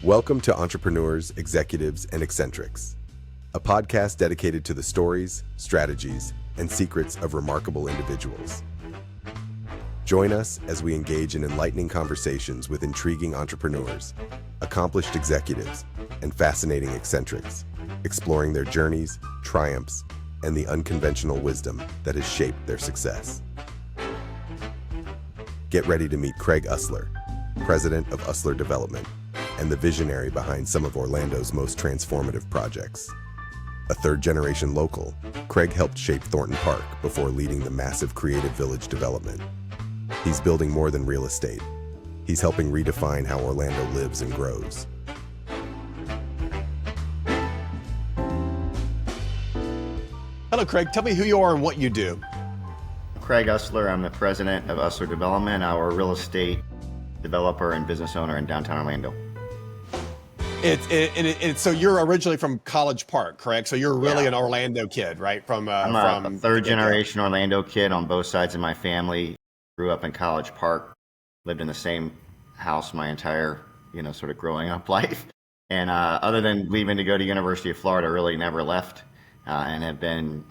Welcome to Entrepreneurs, Executives, and Eccentrics, a podcast dedicated to the stories, strategies, and secrets of remarkable individuals. Join us as we engage in enlightening conversations with intriguing entrepreneurs, accomplished executives, and fascinating eccentrics, exploring their journeys, triumphs, and the unconventional wisdom that has shaped their success. Get ready to meet Craig Ustler, president of Ustler Development, and the visionary behind some of Orlando's most transformative projects. A third-generation local, Craig helped shape Thornton Park before leading the massive creative village development. He's building more than real estate. He's helping redefine how Orlando lives and grows. Hello, Craig. Tell me who you are and what you do. Craig Ustler. I'm the president of Ustler Development, our real estate developer and business owner in downtown Orlando. So you're originally from College Park, correct? So you're really an Orlando kid, right? I'm a third-generation Orlando kid on both sides of my family. Grew up in College Park, lived in the same house my entire, sort of growing up life. And other than leaving to go to University of Florida, really never left. And have been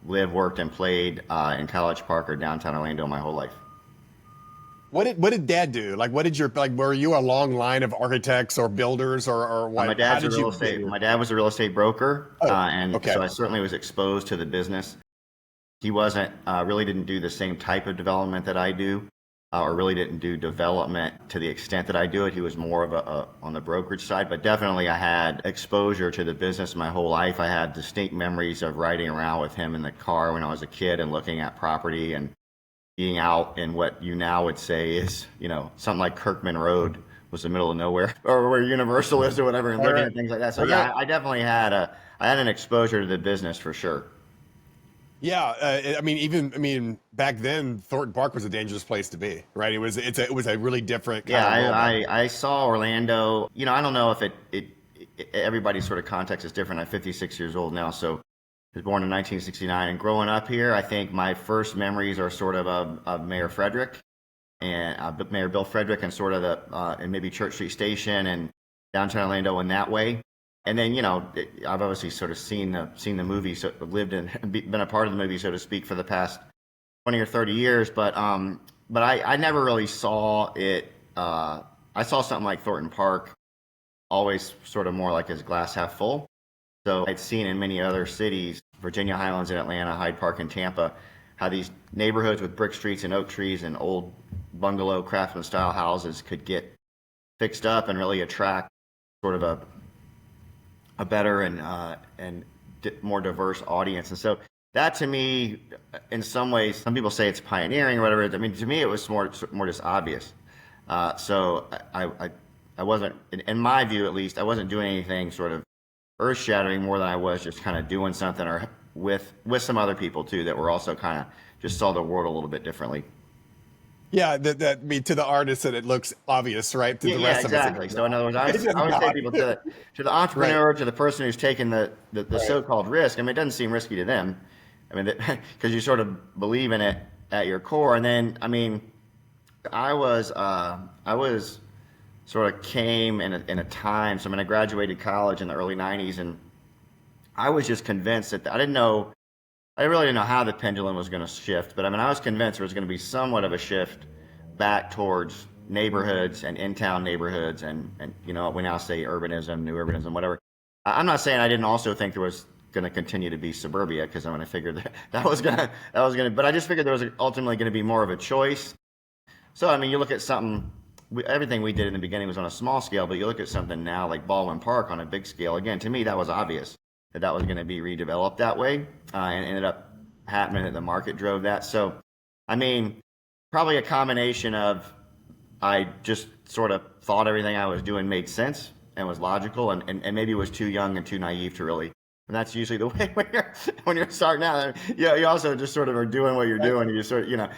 lived, worked, and played in College Park or downtown Orlando my whole life. What did Dad do? Were you a long line of architects or builders or what? My dad was a real estate broker, so I certainly was exposed to the business. He really didn't do the same type of development that I do, or really didn't do development to the extent that I do it. He was more of on the brokerage side, but definitely I had exposure to the business my whole life. I had distinct memories of riding around with him in the car when I was a kid and looking at property and being out in what you now would say is, something like Kirkman Road was the middle of nowhere, or where Universal is or whatever, and looking at things like that. So I definitely had an exposure to the business for sure. Yeah, back then Thornton Park was a dangerous place to be, right? It was a really different kind of world. I saw Orlando. I don't know if everybody's sort of context is different. I'm 56 years old now, so I was born in 1969, and growing up here, I think my first memories are sort of Mayor Frederick and Mayor Bill Frederick, and sort of and maybe Church Street Station and downtown Orlando in that way. And then I've obviously sort of seen the movie, so lived and been a part of the movie, so to speak, for the past 20 or 30 years. But I never really saw it. I saw something like Thornton Park always sort of more like as glass half full. So I'd seen in many other cities, Virginia Highlands in Atlanta, Hyde Park in Tampa, how these neighborhoods with brick streets and oak trees and old bungalow craftsman style houses could get fixed up and really attract sort of a better and more diverse audience. And so that, to me, in some ways, some people say it's pioneering or whatever. I mean, to me, it was more just obvious. So I wasn't, in my view at least, I wasn't doing anything sort of earth-shattering more than I was just kind of doing something or with some other people too that were also kind of just saw the world a little bit differently. Yeah, to the artist that it looks obvious, right? To the rest exactly. of us. So in other words, I would say people to the entrepreneur, right, to the person who's taking the so-called risk. I mean, it doesn't seem risky to them. I mean, because you sort of believe in it at your core. And then, I mean, I was sort of came in a time. So I graduated college in the early 90s, and I was just convinced that I really didn't know how the pendulum was going to shift, but I was convinced there was going to be somewhat of a shift back towards neighborhoods and in-town neighborhoods, and we now say urbanism, new urbanism, whatever. I'm not saying I didn't also think there was going to continue to be suburbia, because I figured that was going to, but I just figured there was ultimately going to be more of a choice. So you look at something. Everything we did in the beginning was on a small scale, but you look at something now like Baldwin Park on a big scale. Again, to me, that was obvious that was going to be redeveloped that way, and ended up happening that the market drove that. So, probably a combination of I just sort of thought everything I was doing made sense and was logical, and maybe was too young and too naive to really. And that's usually the way when you're starting out. You also just sort of are doing what you're doing, and you sort of,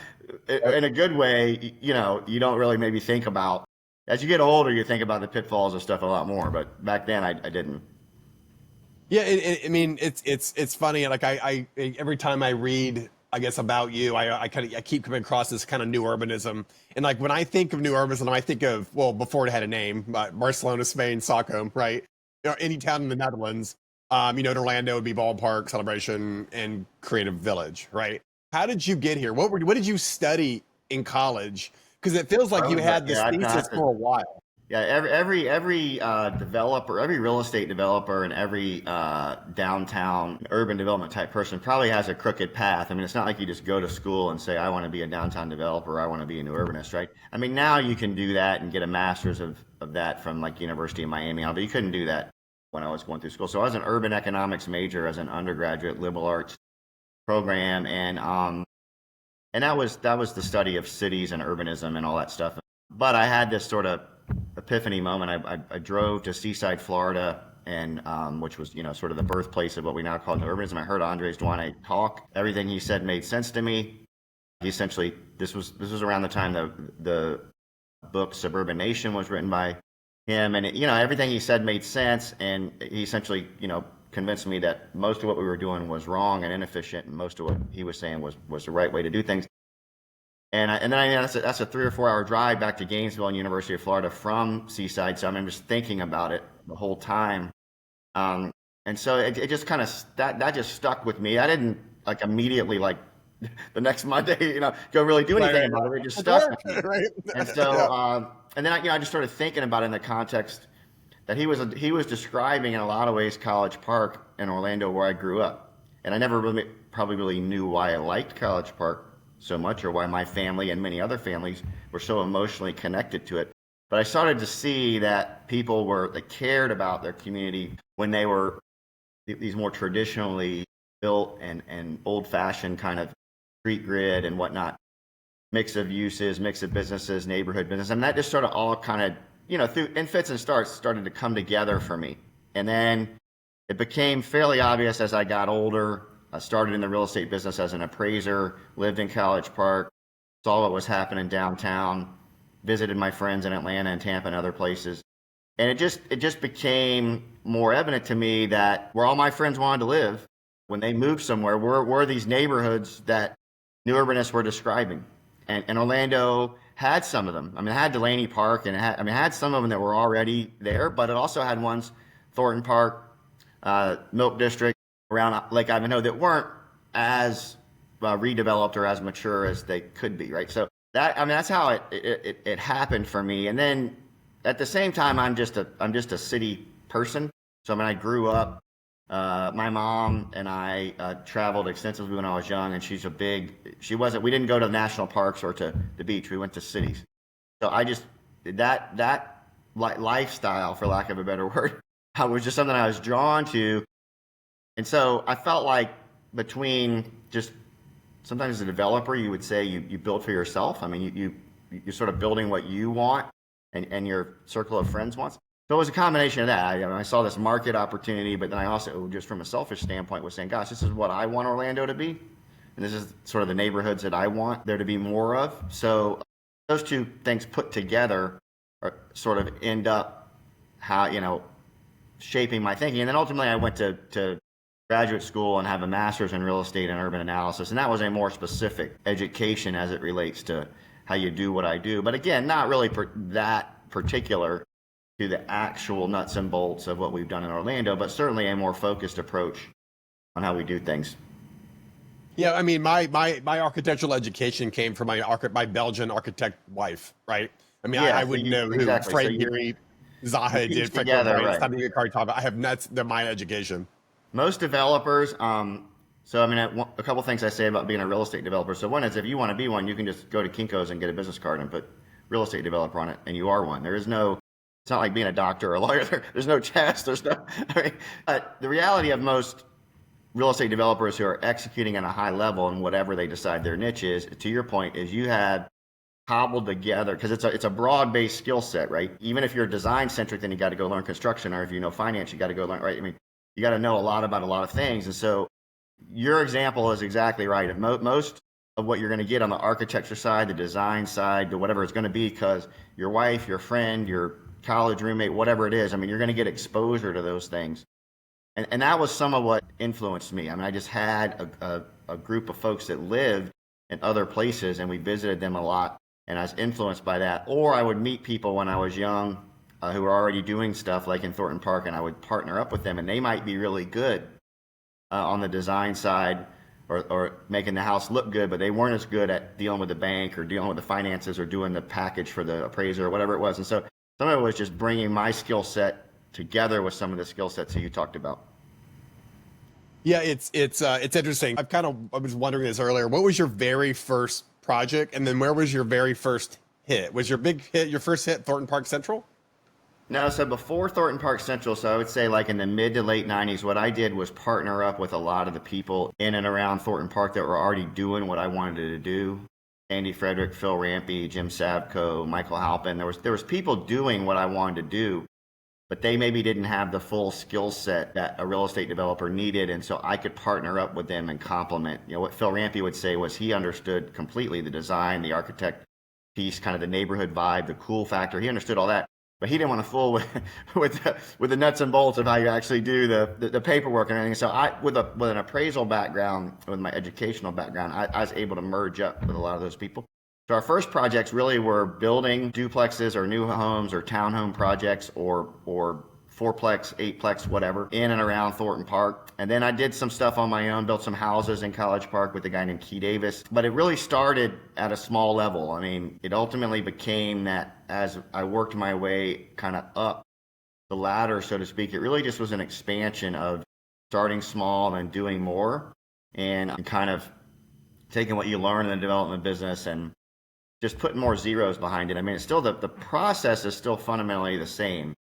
in a good way, you don't really maybe think about. As you get older, you think about the pitfalls of stuff a lot more. But back then, I didn't. Yeah, it's funny. Like I every time I read I guess, about you. I keep coming across this kind of new urbanism. And like when I think of new urbanism, I think of, well, before it had a name, Barcelona, Spain, Stockholm, right? Any town in the Netherlands. In Orlando would be ballpark, celebration, and creative village, right? How did you get here? What did you study in college? Because it feels like you had this thesis for a while. Yeah, every developer, every real estate developer, and every downtown urban development type person probably has a crooked path. I mean, it's not like you just go to school and say, I want to be a downtown developer, I want to be a new urbanist, right? I mean, now you can do that and get a master's of that from like University of Miami, but you couldn't do that when I was going through school. So I was an urban economics major as an undergraduate liberal arts program, and that was the study of cities and urbanism and all that stuff. But I had this sort of epiphany moment. I drove to Seaside, Florida, and which was sort of the birthplace of what we now call urbanism. I heard Andres Duane talk. Everything he said made sense to me. He essentially, this was around the time the book Suburban Nation was written by him, and everything he said made sense. And he essentially convinced me that most of what we were doing was wrong and inefficient, and most of what he was saying was the right way to do things. And then that's a 3 or 4 hour drive back to Gainesville and University of Florida from Seaside. So I'm just thinking about it the whole time. And so it just kind of, that just stuck with me. I didn't like immediately like the next Monday, go really do anything about it. It just stuck with me. Right. And so, and then I just started thinking about it in the context that he was describing in a lot of ways College Park in Orlando, where I grew up. And I never really knew why I liked College Park so much, or why my family and many other families were so emotionally connected to it. But I started to see that people that cared about their community when they were these more traditionally built and old-fashioned kind of street grid and whatnot, mix of uses, mix of businesses, neighborhood business. And that just sort of all kind of, through in fits and starts, started to come together for me. And then it became fairly obvious as I got older. I started in the real estate business as an appraiser, lived in College Park, saw what was happening downtown, visited my friends in Atlanta and Tampa and other places. And it just became more evident to me that where all my friends wanted to live when they moved somewhere were these neighborhoods that new urbanists were describing. And Orlando had some of them. I mean, it had Delaney Park, and it had some of them that were already there, but it also had ones, Thornton Park, Milk District, around Lake Ivanhoe, that weren't as redeveloped or as mature as they could be, right? So that's how it happened for me. And then at the same time, I'm just a city person. So I grew up. My mom and I traveled extensively when I was young, and we didn't go to national parks or to the beach. We went to cities. So I just that lifestyle, for lack of a better word, was just something I was drawn to. And so I felt like between just sometimes as a developer, you would say you build for yourself. I mean, you're sort of building what you want and your circle of friends wants. So it was a combination of that. I saw this market opportunity, but then I also, just from a selfish standpoint, was saying, gosh, this is what I want Orlando to be. And this is sort of the neighborhoods that I want there to be more of. So those two things put together sort of end up shaping my thinking. And then ultimately I went to graduate school and have a master's in real estate and urban analysis. And that was a more specific education as it relates to how you do what I do. But again, not really that particular to the actual nuts and bolts of what we've done in Orlando, but certainly a more focused approach on how we do things. Yeah, I mean, my architectural education came from my Belgian architect wife, right? I mean, I wouldn't know who Frank Gehry, Zaha did. Together, right. I have nuts. They're my education. Most developers, so a couple things I say about being a real estate developer. So one is, if you want to be one, you can just go to Kinko's and get a business card and put real estate developer on it, and you are one. It's not like being a doctor or a lawyer. There's no test. The reality of most real estate developers who are executing at a high level in whatever they decide their niche is, to your point, is you have cobbled together, because it's a broad-based skill set, right? Even if you're design-centric, then you got to go learn construction, or if you know finance, you got to go learn, right? I mean, you got to know a lot about a lot of things. And so your example is exactly right. Most of what you're going to get on the architecture side, the design side, the whatever it's going to be, because your wife, your friend, your college roommate, whatever it is, you're going to get exposure to those things. And that was some of what influenced me. I just had a group of folks that lived in other places, and we visited them a lot, and I was influenced by that. Or I would meet people when I was young who were already doing stuff like in Thornton Park, and I would partner up with them, and they might be really good on the design side or making the house look good, but they weren't as good at dealing with the bank or dealing with the finances or doing the package for the appraiser or whatever it was. And so some of it was just bringing my skill set together with some of the skill sets that you talked about. Yeah, it's interesting. I was wondering this earlier. What was your very first project, and then where was your very first hit? Was your big hit, your first hit, Thornton Park Central? No, so before Thornton Park Central, so I would say like in the mid to late 90s, what I did was partner up with a lot of the people in and around Thornton Park that were already doing what I wanted to do. Andy Frederick, Phil Rampey, Jim Savko, Michael Halpin. There was people doing what I wanted to do, but they maybe didn't have the full skill set that a real estate developer needed, and so I could partner up with them and complement. You know, what Phil Rampey would say was he understood completely the design, the architect piece, kind of the neighborhood vibe, the cool factor. He understood all that. But he didn't want to fool with the nuts and bolts of how you actually do the paperwork and everything. So with an appraisal background, with my educational background, I was able to merge up with a lot of those people. So our first projects really were building duplexes or new homes or townhome projects or fourplex, eightplex, whatever, in and around Thornton Park. And then I did some stuff on my own, built some houses in College Park with a guy named Key Davis. But it really started at a small level. I mean, it ultimately became that as I worked my way kind of up the ladder, so to speak, it really just was an expansion of starting small and doing more and kind of taking what you learn in the development business and just putting more zeros behind it. I mean, it's still the process is still fundamentally the same.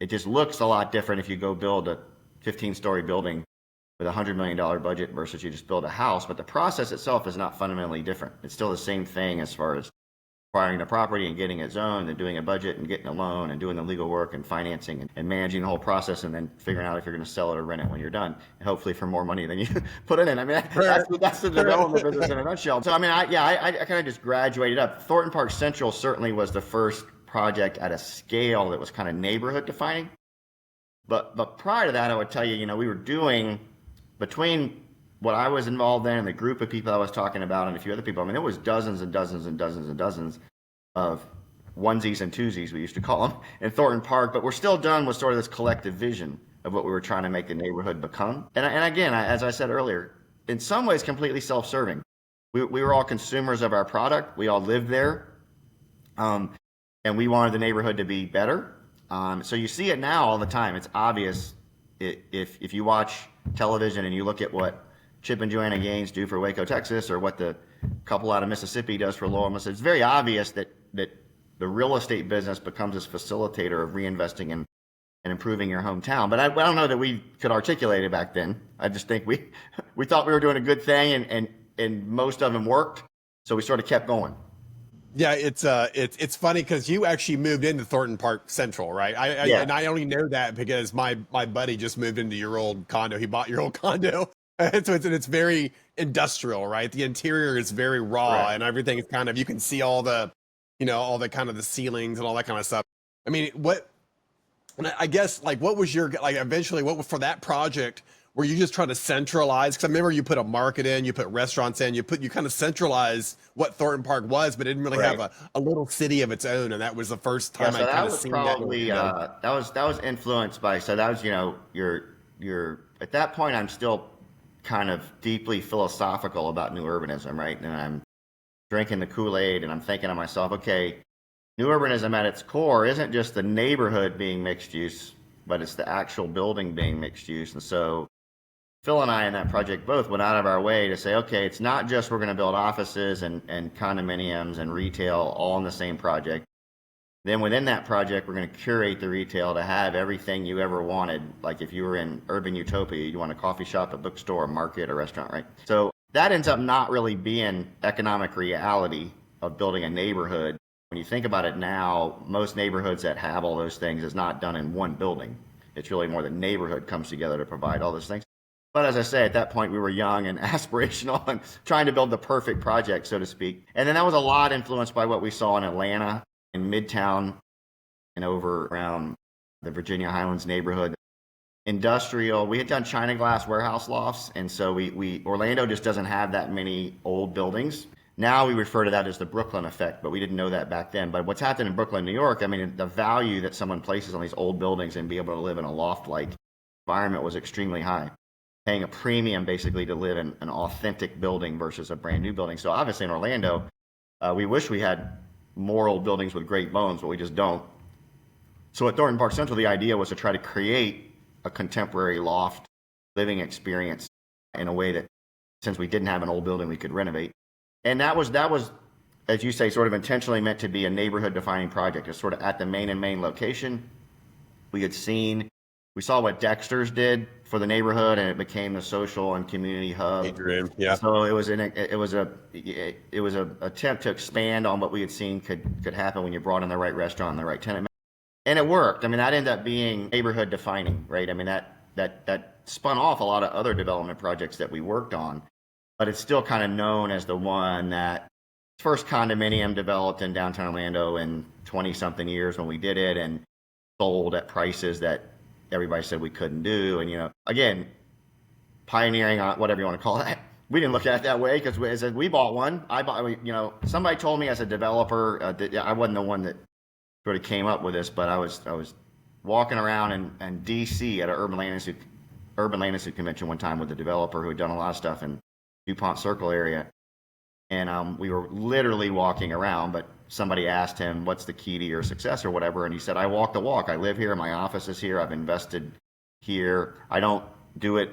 It just looks a lot different if you go build a 15-story building with a $100 million budget versus you just build a house. But the process itself is not fundamentally different. It's still the same thing as far as acquiring the property and getting it zoned and doing a budget and getting a loan and doing the legal work and financing and managing the whole process and then figuring out if you're going to sell it or rent it when you're done, and hopefully for more money than you put it in. I mean, that's the development business in a nutshell. So, I mean, I kind of just graduated up. Thornton Park Central certainly was the first project at a scale that was kind of neighborhood defining. But prior to that, I would tell you, we were doing between what I was involved in and the group of people I was talking about and a few other people. I mean, there was dozens and dozens and dozens and dozens of onesies and twosies, we used to call them, in Thornton Park. But we're still done with sort of this collective vision of what we were trying to make the neighborhood become. And again, as I said earlier, in some ways completely self-serving. We were all consumers of our product. We all lived there. And we wanted the neighborhood to be better. So you see it now all the time. It's obvious if you watch television and you look at what Chip and Joanna Gaines do for Waco, Texas, or what the couple out of Mississippi does for Lowell, Mississippi. It's very obvious that the real estate business becomes this facilitator of reinvesting and improving your hometown. But I don't know that we could articulate it back then. I just think we thought we were doing a good thing, and most of them worked, so we sort of kept going. Yeah, it's funny because you actually moved into Thornton Park Central, right? And I only know that because my buddy just moved into your old condo. He bought your old condo, so it's very industrial, right? The interior is very raw, right. And everything is kind of, you can see all the kind of the ceilings and all that kind of stuff. I mean, I guess what was your eventually what for that project? Were you just trying to centralize? Because I remember you put a market in, you put restaurants in, you kind of centralized what Thornton Park was, but it didn't really have a little city of its own, and that was the first time I kind of seen that. That was influenced by. So that was you're at that point I'm still kind of deeply philosophical about new urbanism, right? And I'm drinking the Kool-Aid, and I'm thinking to myself, okay, new urbanism at its core isn't just the neighborhood being mixed use, but it's the actual building being mixed use, and so. Phil and I in that project both went out of our way to say, okay, it's not just we're going to build offices and condominiums and retail all in the same project. Then within that project, we're going to curate the retail to have everything you ever wanted. Like if you were in urban utopia, you want a coffee shop, a bookstore, a market, a restaurant, right? So that ends up not really being economic reality of building a neighborhood. When you think about it now, most neighborhoods that have all those things is not done in one building. It's really more the neighborhood comes together to provide all those things. But as I say, at that point, we were young and aspirational and trying to build the perfect project, so to speak. And then that was a lot influenced by what we saw in Atlanta, in Midtown, and over around the Virginia Highlands neighborhood. industrial. We had done China glass warehouse lofts, and so we Orlando just doesn't have that many old buildings. Now we refer to that as the Brooklyn effect, but we didn't know that back then. But what's happened in Brooklyn, New York, I mean, the value that someone places on these old buildings and be able to live in a loft-like environment was extremely high, paying a premium basically to live in an authentic building versus a brand new building. So obviously in Orlando, we wish we had more old buildings with great bones, but we just don't. So at Thornton Park Central, the idea was to try to create a contemporary loft living experience in a way that, since we didn't have an old building, we could renovate. And that was, as you say, sort of intentionally meant to be a neighborhood defining project. It's sort of at the main location. We saw what Dexter's did for the neighborhood, and it became the social and community hub. Adrian, yeah. So it was a attempt to expand on what we had seen could happen when you brought in the right restaurant and the right tenant. And it worked. I mean, that ended up being neighborhood defining, right? I mean, that spun off a lot of other development projects that we worked on, but it's still kind of known as the one that first condominium developed in downtown Orlando in 20-something years when we did it, and sold at prices that everybody said we couldn't do. And, again, pioneering on whatever you want to call that. We didn't look at it that way because we bought one. Somebody told me as a developer, I wasn't the one that sort of came up with this, but I was walking around in DC at an Urban Land Institute convention one time with a developer who had done a lot of stuff in DuPont Circle area. And we were literally walking around, but somebody asked him, what's the key to your success or whatever? And he said, I walk the walk. I live here. My office is here. I've invested here. I don't do it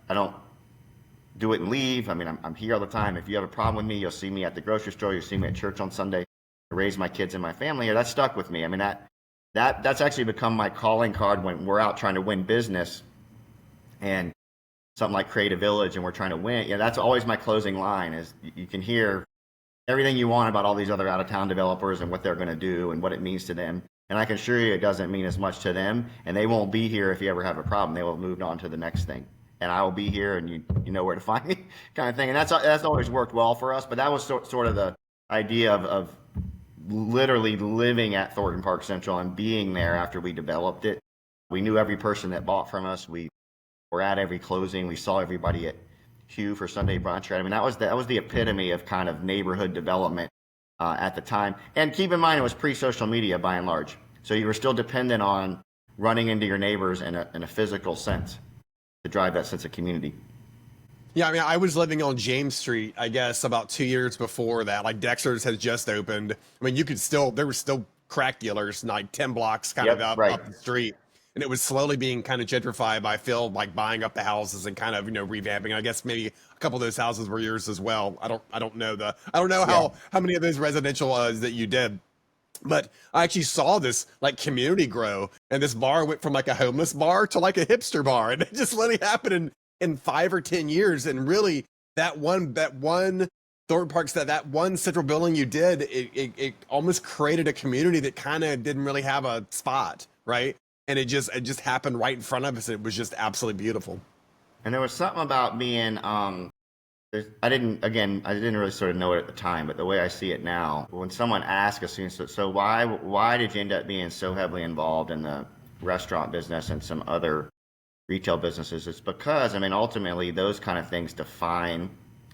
and leave. I mean, I'm here all the time. If you have a problem with me, you'll see me at the grocery store. You'll see me at church on Sunday. I raise my kids and my family here. That stuck with me. I mean, that's actually become my calling card when we're out trying to win business and something like Create a Village and we're trying to win. That's always my closing line is you can hear everything you want about all these other out-of-town developers and what they're going to do and what it means to them. And I can assure you it doesn't mean as much to them, and they won't be here if you ever have a problem. They will have moved on to the next thing. And I will be here and you know where to find me kind of thing. And that's always worked well for us. But that was sort of the idea of literally living at Thornton Park Central and being there after we developed it. We knew every person that bought from us. We were at every closing. We saw everybody at Hugh for Sunday brunch. Right? I mean, that was the epitome of kind of neighborhood development at the time. And keep in mind, it was pre-social media by and large. So you were still dependent on running into your neighbors in a physical sense to drive that sense of community. Yeah, I mean, I was living on James Street, I guess, about 2 years before that. Like, Dexter's has just opened. I mean, there were still crack dealers, like 10 blocks kind of up the street. And it was slowly being kind of gentrified by Phil, like buying up the houses and kind of, revamping. I guess maybe a couple of those houses were yours as well. I don't know how many of those residential that you did. But I actually saw this like community grow, and this bar went from like a homeless bar to like a hipster bar, and it just literally happened in 5 or 10 years. And really, that one Thornton Parks, that one central building you did, it almost created a community that kind of didn't really have a spot, right? And it just happened right in front of us. It was just absolutely beautiful. And there was something about being I didn't really sort of know it at the time, but the way I see it now, when someone asks us, so why did you end up being so heavily involved in the restaurant business and some other retail businesses? It's because, I mean, ultimately those kind of things define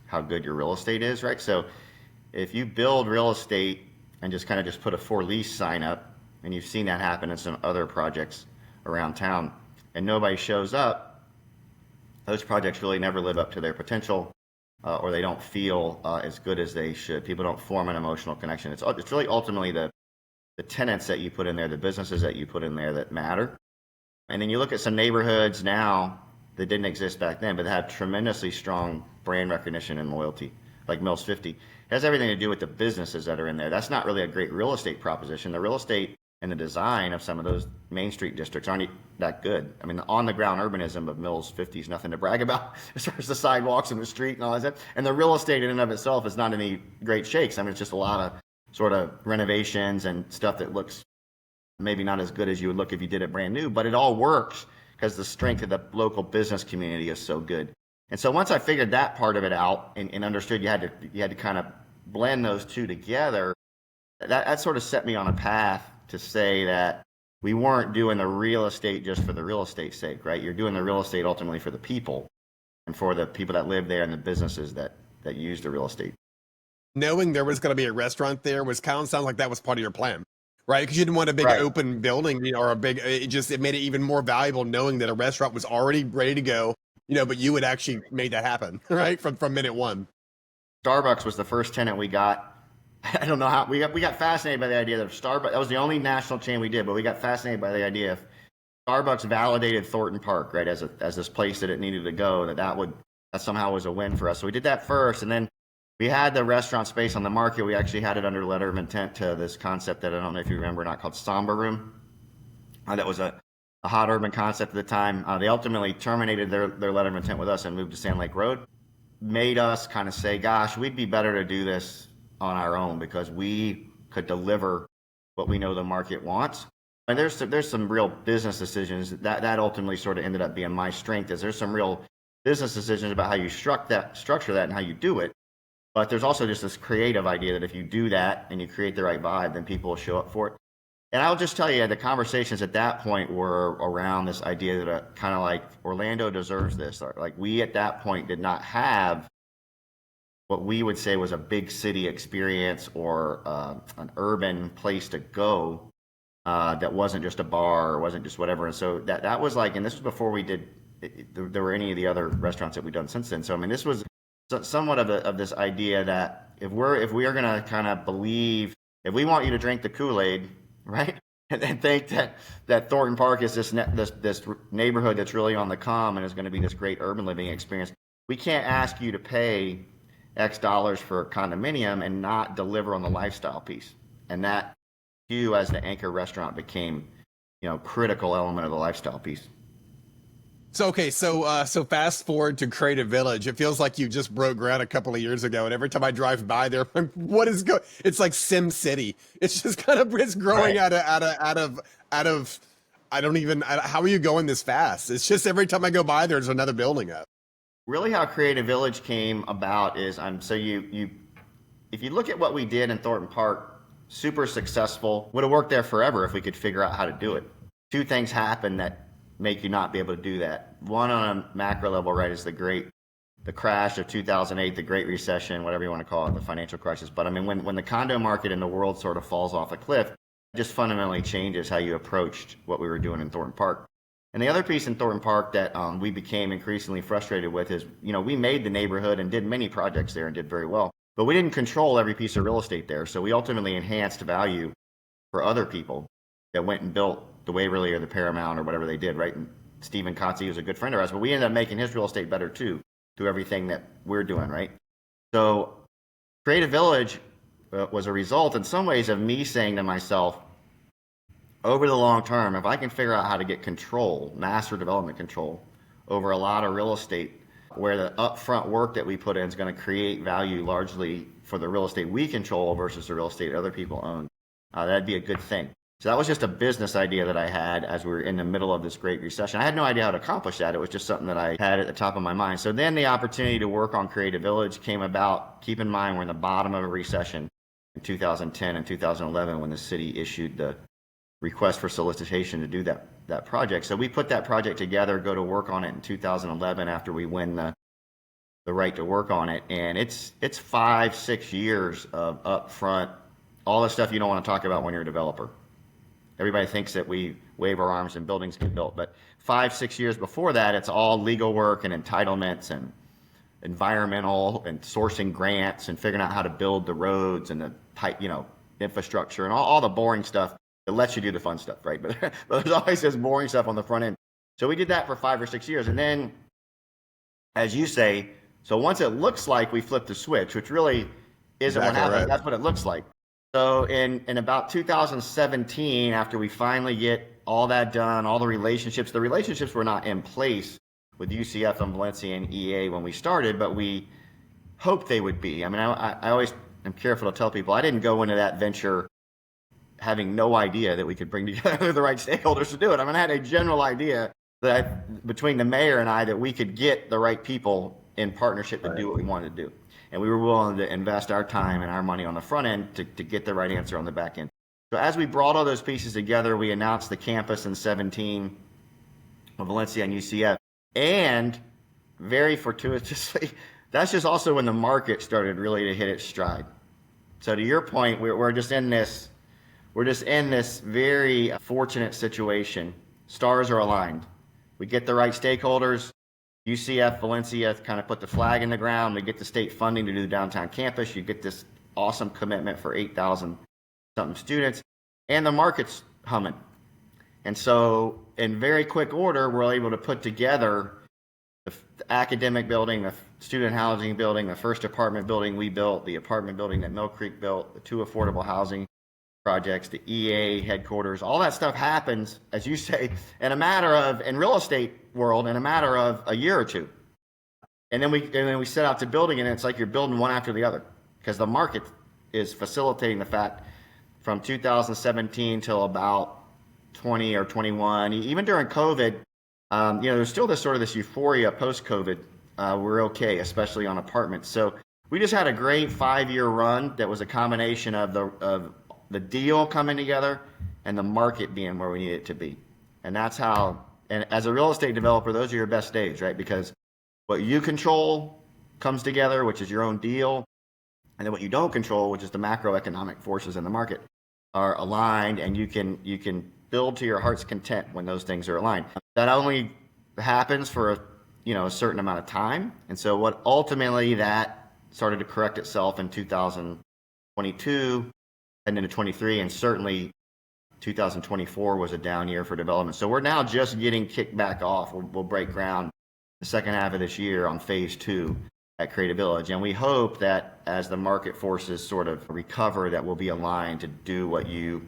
how good your real estate is, right? So if you build real estate and just put a for lease sign up, and you've seen that happen in some other projects around town, and nobody shows up, those projects really never live up to their potential. Or they don't feel as good as they should. People don't form an emotional connection. It's really ultimately the tenants that you put in there, the businesses that you put in there that matter. And then you look at some neighborhoods now that didn't exist back then, but that have tremendously strong brand recognition and loyalty, like Mills 50. It has everything to do with the businesses that are in there. That's not really a great real estate proposition. The real estate and the design of some of those Main Street districts aren't that good. I mean, the on-the-ground urbanism of Mills 50 is nothing to brag about as far as the sidewalks and the street and all that. And the real estate in and of itself is not any great shakes. I mean, it's just a lot of sort of renovations and stuff that looks maybe not as good as you would look if you did it brand new, but it all works because the strength of the local business community is so good. And so once I figured that part of it out and understood you had to kind of blend those two together, that sort of set me on a path to say that we weren't doing the real estate just for the real estate's sake, right? You're doing the real estate ultimately for the people and for the people that live there and the businesses that use the real estate. Knowing there was going to be a restaurant there was kind of sounds like that was part of your plan, right? Because you didn't want a big Right. open building, or a big. It made it even more valuable knowing that a restaurant was already ready to go, but you would actually made that happen, right? From minute one. Starbucks was the first tenant we got. I don't know how we got fascinated by the idea that Starbucks, that was the only national chain we did, but we got fascinated by the idea if Starbucks validated Thornton Park, right, as this place that it needed to go, that somehow was a win for us. So we did that first, and then we had the restaurant space on the market. We actually had it under letter of intent to this concept that I don't know if you remember, not called Samba Room. That was a hot urban concept at the time. They ultimately terminated their letter of intent with us and moved to Sand Lake Road. Made us kind of say, gosh, we'd be better to do this on our own because we could deliver what we know the market wants. And there's some real business decisions that ultimately sort of ended up being my strength. Is there's some real business decisions about how you structure that and how you do it. But there's also just this creative idea that if you do that and you create the right vibe, then people will show up for it. And I'll just tell you, the conversations at that point were around this idea that kind of like Orlando deserves this. Like we at that point did not have what we would say was a big city experience or an urban place to go that wasn't just a bar or wasn't just whatever. And so that was like, and this was before we did, there were any of the other restaurants that we've done since then. So, I mean, this was somewhat of this idea that if we are going to kind of believe, if we want you to drink the Kool-Aid, right, and think that Thornton Park is this neighborhood that's really on the come and is going to be this great urban living experience, we can't ask you to pay X dollars for a condominium and not deliver on the lifestyle piece. And that, you as the anchor restaurant, became, critical element of the lifestyle piece. So fast forward to Creative Village. It feels like you just broke ground a couple of years ago, and every time I drive by there, what is going? It's like Sim City. It's just it's growing Right. out of. I don't even. How are you going this fast? It's just every time I go by, there's another building up. Really, how Creative Village came about is if you look at what we did in Thornton Park, super successful, would have worked there forever if we could figure out how to do it. Two things happen that make you not be able to do that. One, on a macro level, right, is the crash of 2008, the Great Recession, whatever you want to call it, the financial crisis. But I mean, when the condo market in the world sort of falls off a cliff, it just fundamentally changes how you approached what we were doing in Thornton Park. And the other piece in Thornton Park that we became increasingly frustrated with is, we made the neighborhood and did many projects there and did very well, but we didn't control every piece of real estate there. So we ultimately enhanced value for other people that went and built the Waverly or the Paramount or whatever they did, right? And Stephen Kotze was a good friend of ours, but we ended up making his real estate better too, through everything that we're doing, right? So Creative Village was a result in some ways of me saying to myself, over the long term, if I can figure out how to get control, master development control, over a lot of real estate, where the upfront work that we put in is going to create value largely for the real estate we control versus the real estate other people own, that'd be a good thing. So that was just a business idea that I had as we were in the middle of this Great Recession. I had no idea how to accomplish that. It was just something that I had at the top of my mind. So then the opportunity to work on Creative Village came about. Keep in mind, we're in the bottom of a recession in 2010 and 2011 when the city issued the request for solicitation to do that project. So we put that project together, go to work on it in 2011 after we win the right to work on it. And it's 5-6 years of upfront, all the stuff you don't want to talk about when you're a developer. Everybody thinks that we wave our arms and buildings get built, but 5-6 years before that, it's all legal work and entitlements and environmental and sourcing grants and figuring out how to build the roads and the tight, infrastructure and all the boring stuff that lets you do the fun stuff, right? But there's always this boring stuff on the front end. So we did that for 5 or 6 years. And then, as you say, so once it looks like we flipped the switch, which really isn't what happened, right. That's what it looks like. So in about 2017, after we finally get all that done, all the relationships were not in place with UCF and Valencia and EA when we started, but we hoped they would be. I mean, I always am careful to tell people I didn't go into that venture having no idea that we could bring together the right stakeholders to do it. I mean, I had a general idea that between the mayor and I that we could get the right people in partnership to do what we wanted to do. And we were willing to invest our time and our money on the front end to get the right answer on the back end. So as we brought all those pieces together, we announced the campus in 17 of Valencia and UCF. And very fortuitously, that's just also when the market started really to hit its stride. So to your point, we're just in this very fortunate situation. Stars are aligned. We get the right stakeholders. UCF, Valencia kind of put the flag in the ground. We get the state funding to do the downtown campus. You get this awesome commitment for 8,000 something students, and the market's humming. And so in very quick order, we're able to put together the academic building, the student housing building, the first apartment building we built, the apartment building that Mill Creek built, the 2 affordable housing projects, the EA headquarters. All that stuff happens, as you say, in real estate world, in a matter of a year or two. And then we set out to building, and it's like you're building one after the other, because the market is facilitating the fact from 2017 till about 20 or 21, even during COVID, there's still this euphoria post-COVID. We're okay, especially on apartments. So we just had a great 5-year run that was a combination of the deal coming together and the market being where we need it to be. And that's how, and as a real estate developer, those are your best days, right? Because what you control comes together, which is your own deal. And then what you don't control, which is the macroeconomic forces in the market, are aligned, and you can build to your heart's content when those things are aligned. That only happens for a certain amount of time. And so what ultimately that started to correct itself in 2022 and into 23, and certainly 2024 was a down year for development. So we're now just getting kicked back off. We'll break ground the second half of this year on phase 2 at Creative Village. And we hope that as the market forces sort of recover, that we'll be aligned to do what you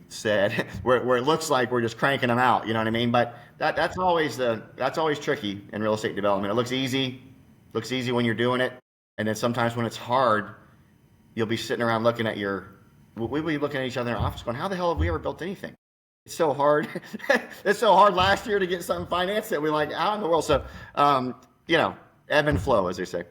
said, where it looks like we're just cranking them out, you know what I mean? But that's always tricky in real estate development. It looks easy when you're doing it, and then sometimes when it's hard, you'll be sitting around looking at we'll be looking at each other in our office going, how the hell have we ever built anything? It's so hard. It's so hard last year to get something financed that we're like, how in the world? So, ebb and flow, as they say.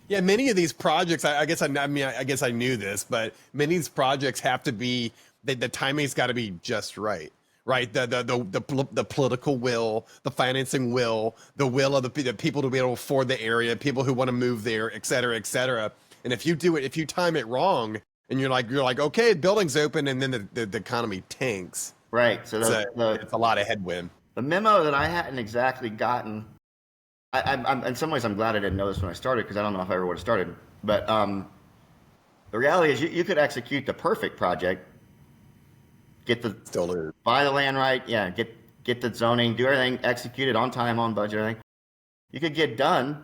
Yeah, many of these projects, I guess I knew this, but many of these projects have to be, the timing's got to be just right. Right, the political will, the financing will, the will of the people to be able to afford the area, people who want to move there, et cetera, et cetera. And if you time it wrong, and you're like, okay, building's open, and then the economy tanks. Right. So it's a lot of headwind. The memo that I hadn't exactly gotten, I'm in some ways I'm glad I didn't know this when I started, because I don't know if I ever would have started. But the reality is you could execute the perfect project. Buy the land right, yeah, get the zoning, do everything, execute it on time, on budget, everything. You could get done.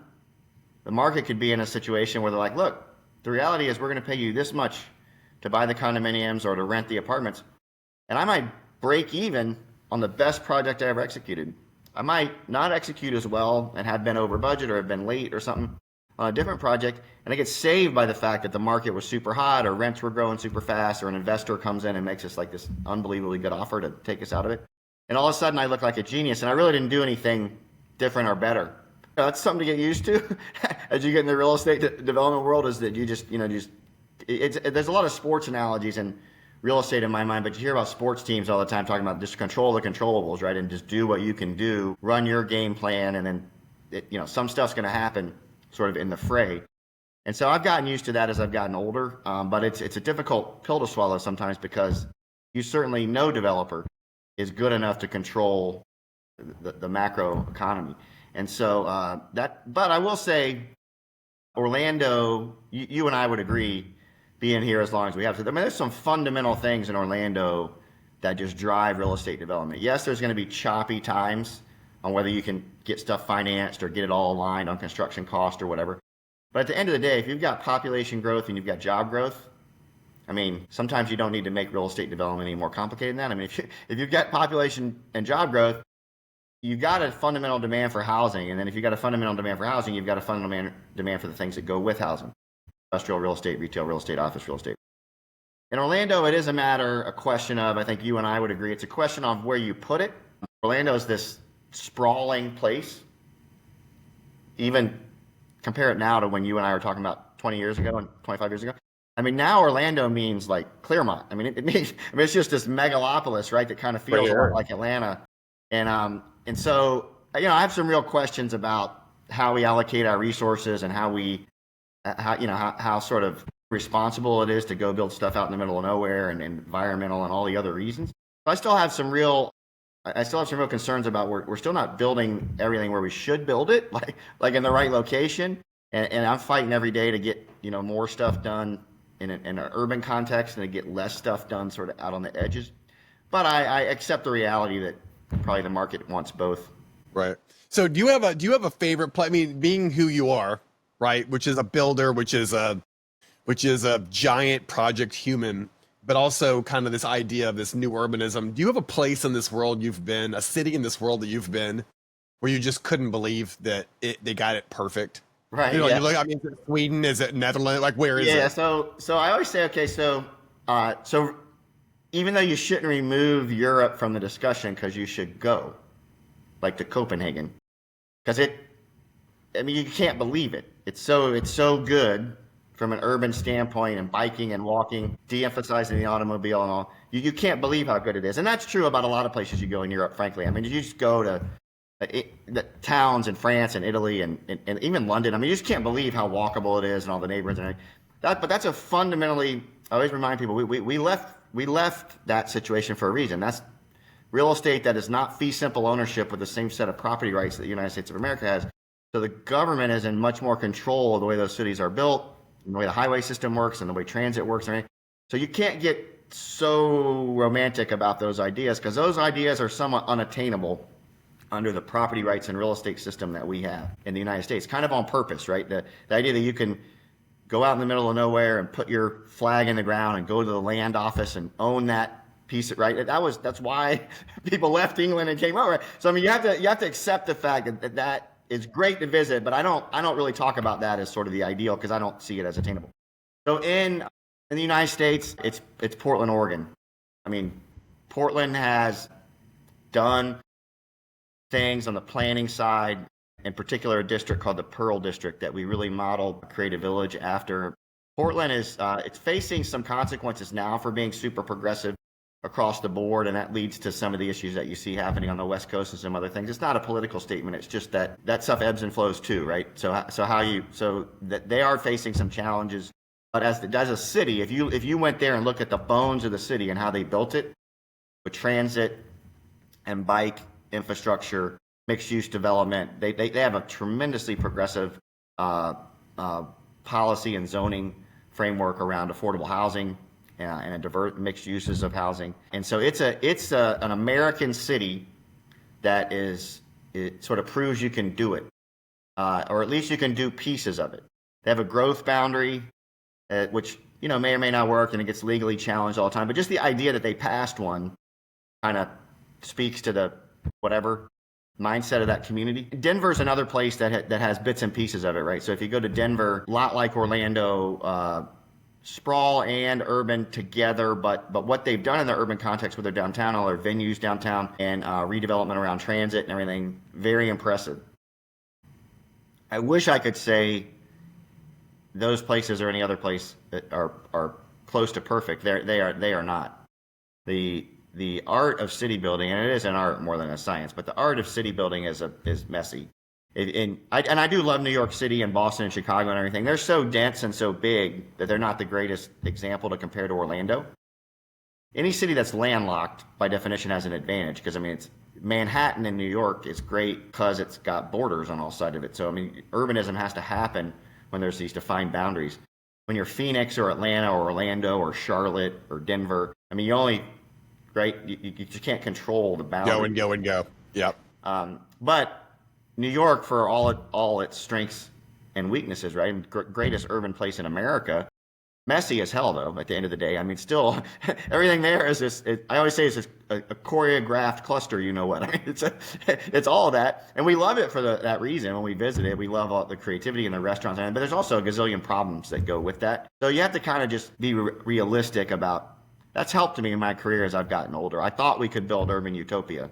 The market could be in a situation where they're like, look, the reality is we're going to pay you this much to buy the condominiums or to rent the apartments. And I might break even on the best project I ever executed. I might not execute as well and have been over budget or have been late or something on a different project, and I get saved by the fact that the market was super hot or rents were growing super fast or an investor comes in and makes us like this unbelievably good offer to take us out of it. And all of a sudden I look like a genius, and I really didn't do anything different or better. That's something to get used to as you get in the real estate development world, is that you there's a lot of sports analogies in real estate in my mind, but you hear about sports teams all the time talking about just control the controllables, right? And just do what you can do, run your game plan, and then some stuff's going to happen sort of in the fray. And so I've gotten used to that as I've gotten older, but it's a difficult pill to swallow sometimes, because you certainly no developer is good enough to control the macro economy. And so but I will say, Orlando, you and I would agree, being here as long as we have to. I mean, there's some fundamental things in Orlando that just drive real estate development. Yes, there's going to be choppy times on whether you can get stuff financed or get it all aligned on construction cost or whatever. But at the end of the day, if you've got population growth and you've got job growth, I mean, sometimes you don't need to make real estate development any more complicated than that. I mean, if you've got population and job growth, you've got a fundamental demand for housing. And then if you've got a fundamental demand for housing, you've got a fundamental demand for the things that go with housing: industrial real estate, retail real estate, office real estate. In Orlando, it is a question of, I think you and I would agree, it's a question of where you put it. Orlando is this sprawling place. Even compare it now to when you and I were talking about 20 years ago and 25 years ago. I mean, now Orlando means like Claremont. I mean, it means, I mean, it's just this megalopolis, right? That kind of feels a lot like Atlanta. And so, you know, I have some real questions about how we allocate our resources and how sort of responsible it is to go build stuff out in the middle of nowhere and environmental and all the other reasons. But I still have some real concerns about we're still not building everything where we should build it, like in the right location. And I'm fighting every day to get, you know, more stuff done in an urban context and to get less stuff done sort of out on the edges. But I accept the reality that probably the market wants both. Right. So do you have a favorite play? I mean, being who you are, right, which is a builder, which is a giant project human, but also kind of this idea of this new urbanism. Do you have a place in this world you've been, a city in this world that you've been, where you just couldn't believe that they got it perfect? Right. You know, yeah. you look, I mean, is it Sweden? Is it Netherlands? Like, where is it? Yeah. So I always say, okay, so even though you shouldn't remove Europe from the discussion, because you should go, like, to Copenhagen, because I mean, you can't believe it. It's so good from an urban standpoint, and biking and walking, de-emphasizing the automobile and all. You can't believe how good it is. And that's true about a lot of places you go in Europe, frankly. I mean, you just go to the towns in France and Italy and even London. I mean, you just can't believe how walkable it is and all the neighborhoods and everything. But that's a fundamentally, I always remind people, we left that situation for a reason. That's real estate that is not fee simple ownership with the same set of property rights that the United States of America has. So the government is in much more control of the way those cities are built, and the way the highway system works, and the way transit works. And everything. So you can't get so romantic about those ideas, because those ideas are somewhat unattainable under the property rights and real estate system that we have in the United States, kind of on purpose, right? The idea that you can go out in the middle of nowhere and put your flag in the ground and go to the land office and own that piece, right? That's why people left England and came over. So I mean, you have to accept the fact that is great to visit, but I don't really talk about that as sort of the ideal, because I don't see it as attainable. So in the United States, it's Portland, Oregon. I mean, Portland has done things on the planning side, in particular a district called the Pearl District that we really modeled Creative Village after. Portland is it's facing some consequences now for being super progressive across the board, and that leads to some of the issues that you see happening on the West Coast and some other things. It's not a political statement. It's just that stuff ebbs and flows too, right? So that they are facing some challenges. But as a city, if you went there and look at the bones of the city and how they built it with transit and bike infrastructure, mixed-use development, they have a tremendously progressive policy and zoning framework around affordable housing and a diverse mixed uses of housing. And so it's an American city that it sort of proves you can do it, or at least you can do pieces of it. They have a growth boundary, which, you know, may or may not work, and it gets legally challenged all the time. But just the idea that they passed one kind of speaks to the whatever mindset of that community. Denver's another place that has bits and pieces of it, right? So if you go to Denver, a lot like Orlando, sprawl and urban together, but what they've done in the urban context with their downtown, all their venues downtown, and redevelopment around transit and everything, very impressive. I wish I could say those places or any other place that are close to perfect. They are not. The art of city building, and it is an art more than a science, but the art of city building is messy. And I do love New York City and Boston and Chicago and everything. They're so dense and so big that they're not the greatest example to compare to Orlando. Any city that's landlocked, by definition, has an advantage, because, I mean, it's Manhattan in New York is great because it's got borders on all sides of it. So, I mean, urbanism has to happen when there's these defined boundaries. When you're Phoenix or Atlanta or Orlando or Charlotte or Denver, I mean, right? You just can't control the boundaries. Go and go. Yep. But New York, for all its strengths and weaknesses, right? Greatest urban place in America. Messy as hell, though, at the end of the day. I mean, still, everything there is this, I always say it's just a choreographed cluster, you know what? I mean, it's all of that. And we love it for that reason. When we visit it, we love all the creativity in the restaurants. But there's also a gazillion problems that go with that. So you have to kind of just be realistic about, that's helped me in my career as I've gotten older. I thought we could build urban utopia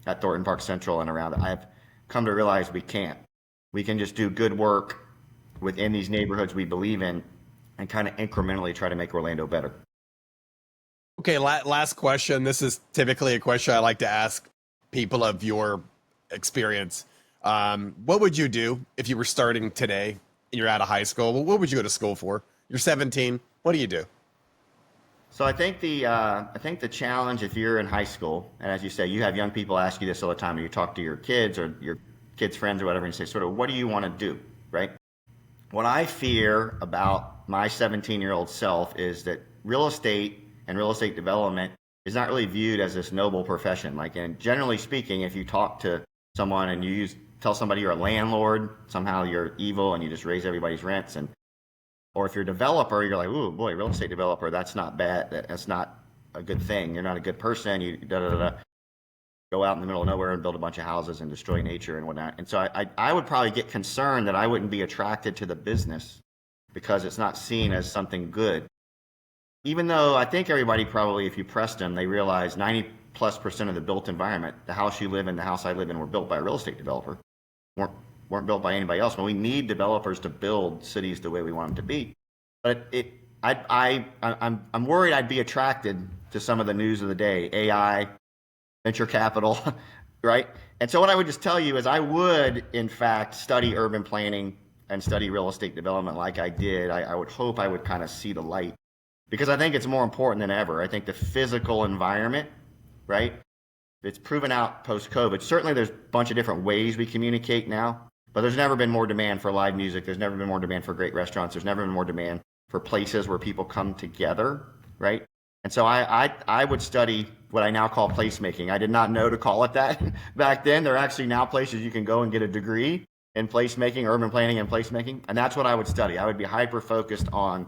at Thornton Park Central and around it. I've come to realize we can't. We can just do good work within these neighborhoods we believe in and kind of incrementally try to make Orlando better. Okay, last question. This is typically a question I like to ask people of your experience. What would you do if you were starting today and you're out of high school? What would you go to school for? You're 17. What do you do? So I think the challenge, if you're in high school, and as you say, you have young people ask you this all the time, or you talk to your kids or your kids' friends or whatever, and say, sort of, what do you want to do, right? What I fear about my 17-year-old self is that real estate and real estate development is not really viewed as this noble profession. Like, and generally speaking, if you talk to someone and tell somebody you're a landlord, somehow you're evil and you just raise everybody's rents, or if you're a developer, you're like, ooh, boy, real estate developer, that's not bad. That's not a good thing. You're not a good person. You go out in the middle of nowhere and build a bunch of houses and destroy nature and whatnot. And so I would probably get concerned that I wouldn't be attracted to the business because it's not seen as something good. Even though I think everybody probably, if you pressed them, they realize 90+% of the built environment, the house you live in, the house I live in, were built by a real estate developer. Weren't built by anybody else. But we need developers to build cities the way we want them to be. But I'm worried I'd be attracted to some of the news of the day, AI, venture capital, right? And so what I would just tell you is I would, in fact, study urban planning and study real estate development like I did. I would hope I would kind of see the light, because I think it's more important than ever. I think the physical environment, right? It's proven out post-COVID. Certainly there's a bunch of different ways we communicate now, but there's never been more demand for live music. There's never been more demand for great restaurants. There's never been more demand for places where people come together, right? And so I would study what I now call placemaking. I did not know to call it that back then. There are actually now places you can go and get a degree in placemaking, urban planning and placemaking, and that's what I would study. I would be hyper-focused on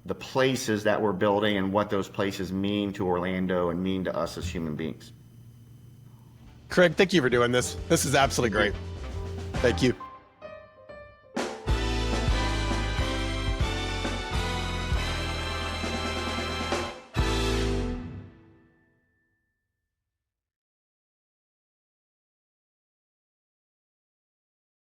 the places that we're building and what those places mean to Orlando and mean to us as human beings. Craig, thank you for doing this. This is absolutely great. Thank you.